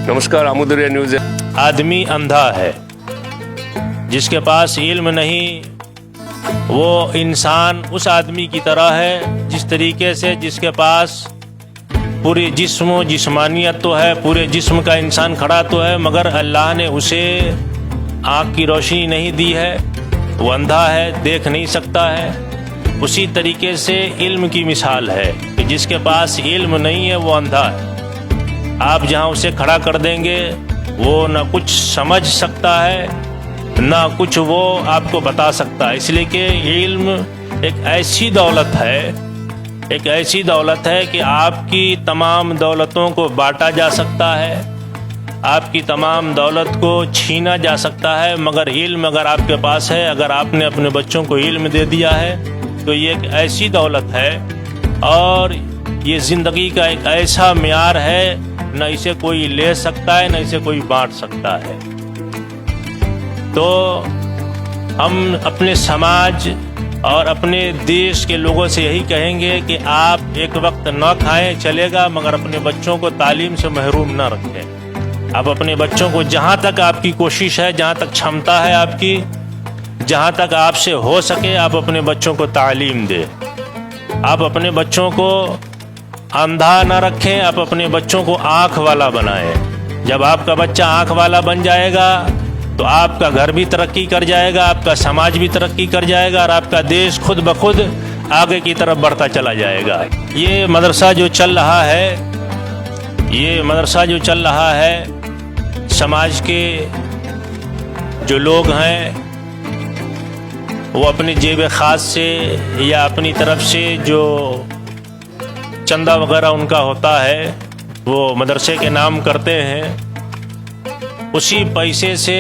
नमस्कार, आमुदरिया न्यूज़। आदमी अंधा है, जिसके पास इल्म नहीं, वो इंसान उस आदमी की तरह है जिस तरीके से जिसके पास पूरे जिस्म जिस्मानियत तो है, पूरे जिस्म का इंसान खड़ा तो है, मगर अल्लाह ने उसे आँख की रोशनी नहीं दी है, वो अंधा है, देख नहीं सकता है। उसी तरीके से इल्म की मिसाल है कि जिसके पास इल्म नहीं है वो अंधा है। आप जहाँ उसे खड़ा कर देंगे वो ना कुछ समझ सकता है ना कुछ वो आपको बता सकता है, इसलिए कि इल्म एक ऐसी दौलत है, एक ऐसी दौलत है कि आपकी तमाम दौलतों को बांटा जा सकता है, आपकी तमाम दौलत को छीना जा सकता है, मगर इल्म अगर आपके पास है, अगर आपने अपने बच्चों को इल्म दे दिया है तो ये एक ऐसी दौलत है और ये ज़िंदगी का एक ऐसा म्यार है, न इसे कोई ले सकता है, न इसे कोई बांट सकता है। तो हम अपने समाज और अपने देश के लोगों से यही कहेंगे कि आप एक वक्त न खाएं चलेगा, मगर अपने बच्चों को तालीम से महरूम न रखें। आप अपने बच्चों को जहाँ तक आपकी कोशिश है, जहाँ तक क्षमता है आपकी, जहाँ तक आपसे हो सके, आप अपने बच्चों को तालीम दें। आप अपने बच्चों को अंधा न रखें, आप अपने बच्चों को आँख वाला बनाएं। जब आपका बच्चा आँख वाला बन जाएगा तो आपका घर भी तरक्की कर जाएगा, आपका समाज भी तरक्की कर जाएगा और आपका देश खुद ब खुद आगे की तरफ बढ़ता चला जाएगा। ये मदरसा जो चल रहा है, ये मदरसा जो चल रहा है, समाज के जो लोग हैं वो अपनी जेब ख़ास से या अपनी तरफ से जो चंदा वगैरह उनका होता है वो मदरसे के नाम करते हैं, उसी पैसे से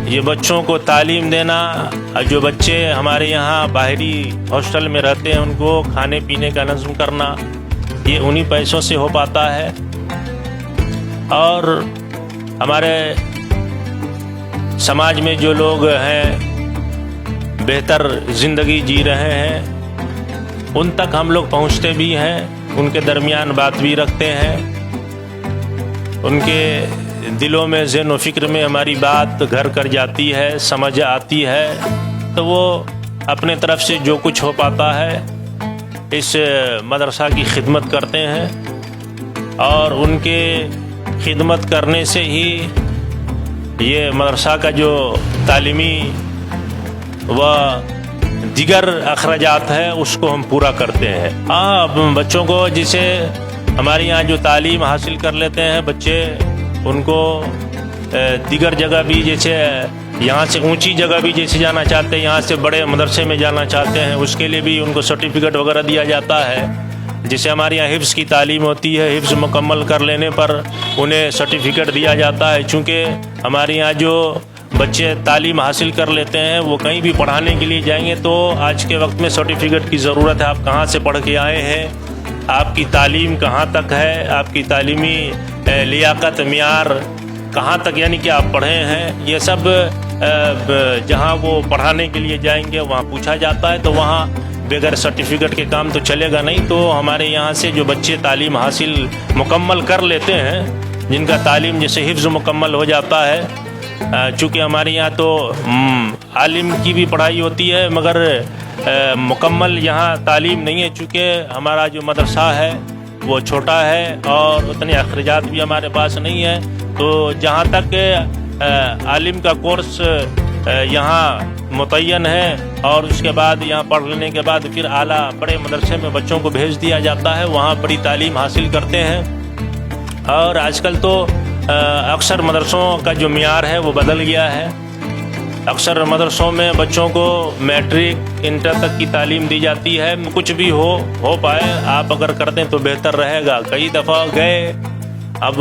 ये बच्चों को तालीम देना। और जो बच्चे हमारे यहाँ बाहरी हॉस्टल में रहते हैं उनको खाने पीने का नज़्म करना, ये उन्हीं पैसों से हो पाता है। और हमारे समाज में जो लोग हैं बेहतर ज़िंदगी जी रहे हैं, उन तक हम लोग पहुँचते भी हैं, उनके दरमियान बात भी रखते हैं, उनके दिलों में ज़हन व फ़िक्र में हमारी बात घर कर जाती है, समझ आती है। तो वो अपने तरफ से जो कुछ हो पाता है इस मदरसा की खिदमत करते हैं और उनके खिदमत करने से ही ये मदरसा का जो तालीमी व दिगर अखराजात है उसको हम पूरा करते हैं। हाँ, बच्चों को जिसे हमारे यहाँ जो तालीम हासिल कर लेते हैं बच्चे, उनको दिगर जगह भी, जैसे यहाँ से ऊंची जगह भी जैसे जाना चाहते हैं, यहाँ से बड़े मदरसे में जाना चाहते हैं, उसके लिए भी उनको सर्टिफिकेट वगैरह दिया जाता है। जैसे हमारे यहाँ हिफ्ज़ की तालीम होती है, हिफ्ज़ मुकम्मल कर लेने पर उन्हें सर्टिफिकेट दिया जाता है। चूँकि हमारे यहाँ जो बच्चे तालीम हासिल कर लेते हैं वो कहीं भी पढ़ाने के लिए जाएंगे तो आज के वक्त में सर्टिफिकेट की ज़रूरत है। आप कहाँ से पढ़ के आए हैं, आपकी तालीम कहाँ तक है, आपकी तालीमी लियाकत म्यार कहाँ तक यानी कि आप पढ़े हैं, ये सब जहाँ वो पढ़ाने के लिए जाएंगे वहाँ पूछा जाता है। तो वहाँ बगैर सर्टिफिकेट के काम तो चलेगा नहीं। तो हमारे यहाँ से जो बच्चे तालीम हासिल मुकम्मल कर लेते हैं, जिनका तालीम जैसे हिफ्ज़ मुकम्मल हो जाता है, चूँकि हमारे यहाँ तो आलिम की भी पढ़ाई होती है मगर मुकम्मल यहाँ तालीम नहीं है, चूँकि हमारा जो मदरसा है वो छोटा है और उतने अखराजात भी हमारे पास नहीं है। तो जहाँ तक आलिम का कोर्स यहाँ मुतय्यन है और उसके बाद यहाँ पढ़ लेने के बाद फिर आला बड़े मदरसे में बच्चों को भेज दिया जाता है, वहाँ बड़ी तालीम हासिल करते हैं। और आजकल तो अक्सर मदरसों का जो म्यार है वो बदल गया है। अक्सर मदरसों में बच्चों को मैट्रिक इंटर तक की तालीम दी जाती है। कुछ भी हो पाए, आप अगर कर दें तो बेहतर रहेगा। कई दफ़ा गए, अब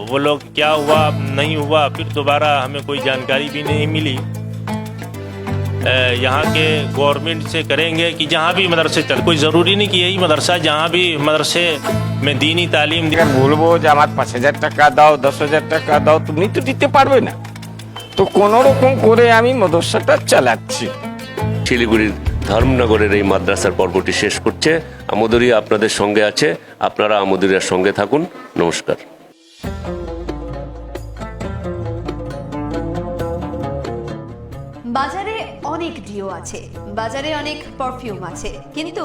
वो लोग क्या हुआ नहीं हुआ, फिर दोबारा हमें कोई जानकारी भी नहीं मिली। यहाँ के गवर्नमेंट से करेंगे कि जहाँ भी मदरसे चल, कोई ज़रूरी नहीं कि यही मदरसा, जहाँ भी मदरसे में दीनी तालीम बोलबो যে আমার ৫,০০০ টাকা দাও ১০,০০০ টাকা দাও, তুমি তো দিতে পারবে না, তো কোনো রকম করে আমি মাদ্রাসাটা চালাচ্ছি। শিলিগুড়ির ধর্মনগরের এই মাদ্রাসার পর্বটি শেষ করছে। আমুদরিয়া আপনাদের সঙ্গে আছে, আপনারা আমুদরিয়ার সঙ্গে থাকুন। নমস্কার। অনেক ডিও আছে, বাজারে অনেক পারফিউম আছে, কিন্তু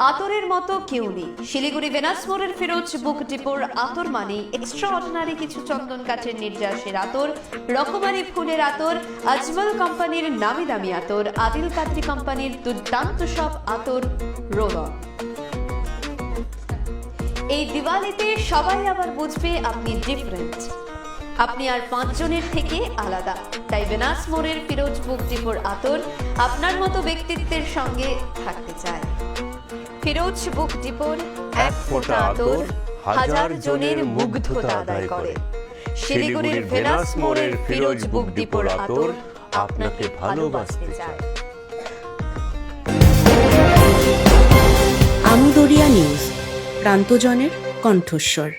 আতরের মতো কেউ নেই। শিলিগুড়ি ভেনাস মোড়ের ফিরোজ বুক ডিপোর আতর মানে এক্সট্রা অর্ডিনারি কিছু চন্দন কাঠের নির্যাসের আতর, রকমারি ফুলের আতর, আজমল কোম্পানির নামি দামি আতর, আদিল কাদ্রি কোম্পানির দুর্দান্ত সব আতর রোল অন। এই দিওয়ালিতে সবাই আবার বুঝবে আপনি ডিফারেন্ট, আপনি আর 5 জনের থেকে আলাদা। তাই ভেনাস মোড়ের ফিরোজ বুক ডিপোর আতর আপনার মতো ব্যক্তিত্বের সঙ্গে থাকতে চায়। ফিরোজ বুক ডিপোর এক ফোঁটা আতর হাজার জনের মুগ্ধতা আদায় করে। শিলিগুড়ির ভেনাস মোড়ের ফিরোজ বুক ডিপোর আতর আপনাকে ভালোবাসতে চায়। আমদরিয়া নিউজ, প্রান্তজনের কণ্ঠস্বর।